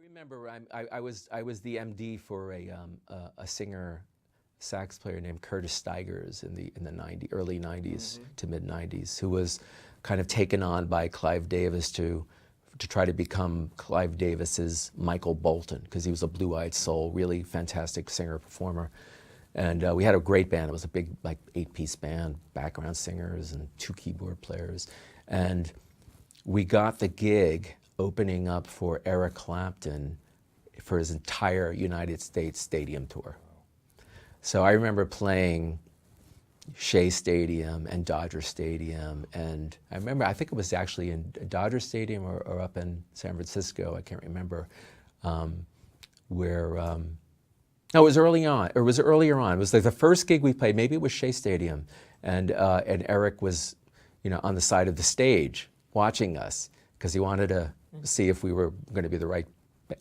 remember I was the MD for a singer sax player named Curtis Stigers in the early 90s to mid 90s, who was kind of taken on by Clive Davis to try to become Clive Davis's Michael Bolton, because he was a blue-eyed soul, really fantastic singer performer. And we had a great band. It was a big, like, 8-piece band, background singers and 2 keyboard players. And we got the gig opening up for Eric Clapton for his entire United States stadium tour. So I remember playing Shea Stadium and Dodger Stadium, and I think it was actually in Dodger Stadium or up in San Francisco, I can't remember, no, it was early on, or it was earlier on. It was like the first gig we played, maybe it was Shea Stadium, and Eric was, on the side of the stage watching us, because he wanted to see if we were going to be the right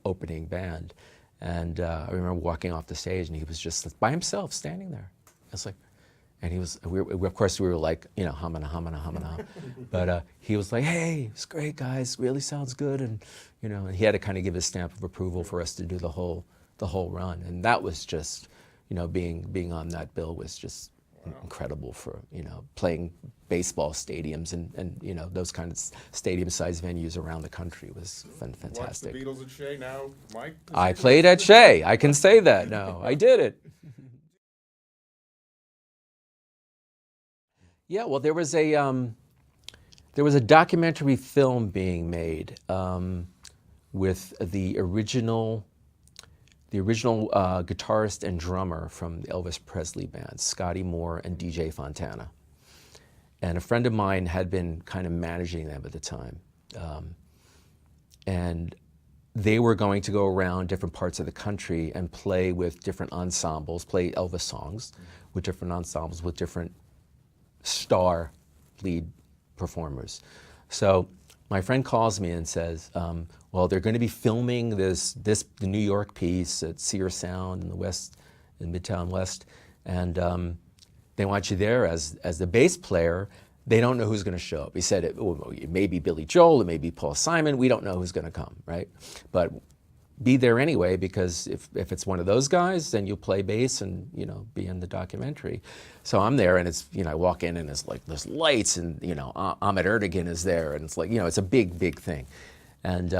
opening band. And I remember walking off the stage, and he was just by himself standing there. It's like, and he was, of course we were like, humming. But he was like, hey, it's great, guys, really sounds good. And, and he had to kind of give his stamp of approval for us to do the whole run. And that was just, being on that bill was just incredible for, playing baseball stadiums and those kind of stadium-sized venues around the country was fantastic. Watch the Beatles at Shea now, Mike? I played at Shea. I can say that now. I did it. Yeah, well, there was a documentary film being made with the original guitarist and drummer from the Elvis Presley band, Scotty Moore and DJ Fontana. And a friend of mine had been kind of managing them at the time. And they were going to go around different parts of the country and play with different ensembles, play Elvis songs with different ensembles, with different star lead performers. So my friend calls me and says, well, they're going to be filming the New York piece at Sears Sound in Midtown West, and they want you there as the bass player. They don't know who's going to show up. He said it may be Billy Joel, it may be Paul Simon. We don't know who's going to come, right? But be there anyway, because if it's one of those guys, then you'll play bass and be in the documentary. So I'm there, and it's I walk in, and it's like there's lights, and Ahmet Ertegun is there, and it's like it's a big thing, and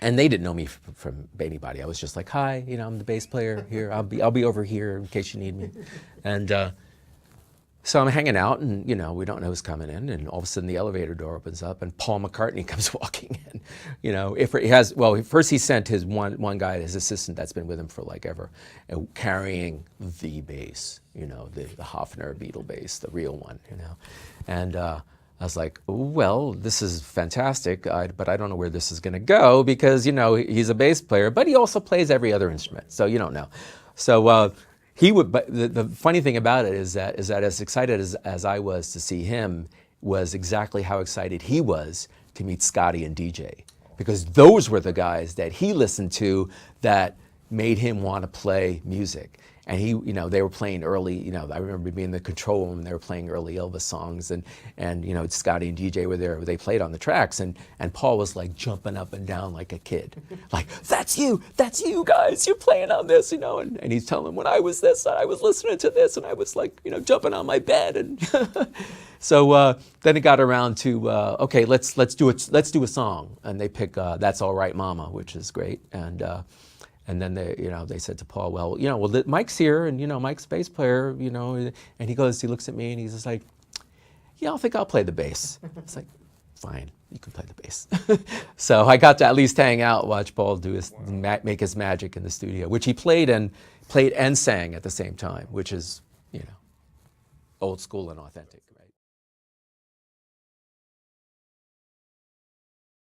they didn't know me from anybody. I was just like, hi, I'm the bass player here. I'll be over here in case you need me, and so I'm hanging out, and we don't know who's coming in, and all of a sudden the elevator door opens up, and Paul McCartney comes walking in. If he has, well, first he sent his one guy, his assistant that's been with him for like ever, carrying the bass, the Hofner Beatle bass, the real one, and I was like, well, this is fantastic, but I don't know where this is going to go, because he's a bass player, but he also plays every other instrument, so you don't know. So. He would, but the funny thing about it is that as excited as I was to see him was exactly how excited he was to meet Scotty and DJ, because those were the guys that he listened to that made him want to play music. And he, they were playing early, I remember being in the control room, and they were playing early Elvis songs, and Scotty and DJ were there, they played on the tracks, and Paul was like jumping up and down like a kid, like, that's you guys, you're playing on this, and he's telling them, when I was this, I was listening to this, and I was like, jumping on my bed, and so then it got around to, okay, let's do a song, and they pick That's All Right Mama, which is great, and then they said to Paul, well, Mike's here, and Mike's bass player, and he looks at me, and he's just like, yeah, I think I'll play the bass. It's like, fine, you can play the bass. So I got to at least hang out, watch Paul make his magic in the studio, which he played and sang at the same time, which is, old school and authentic, right?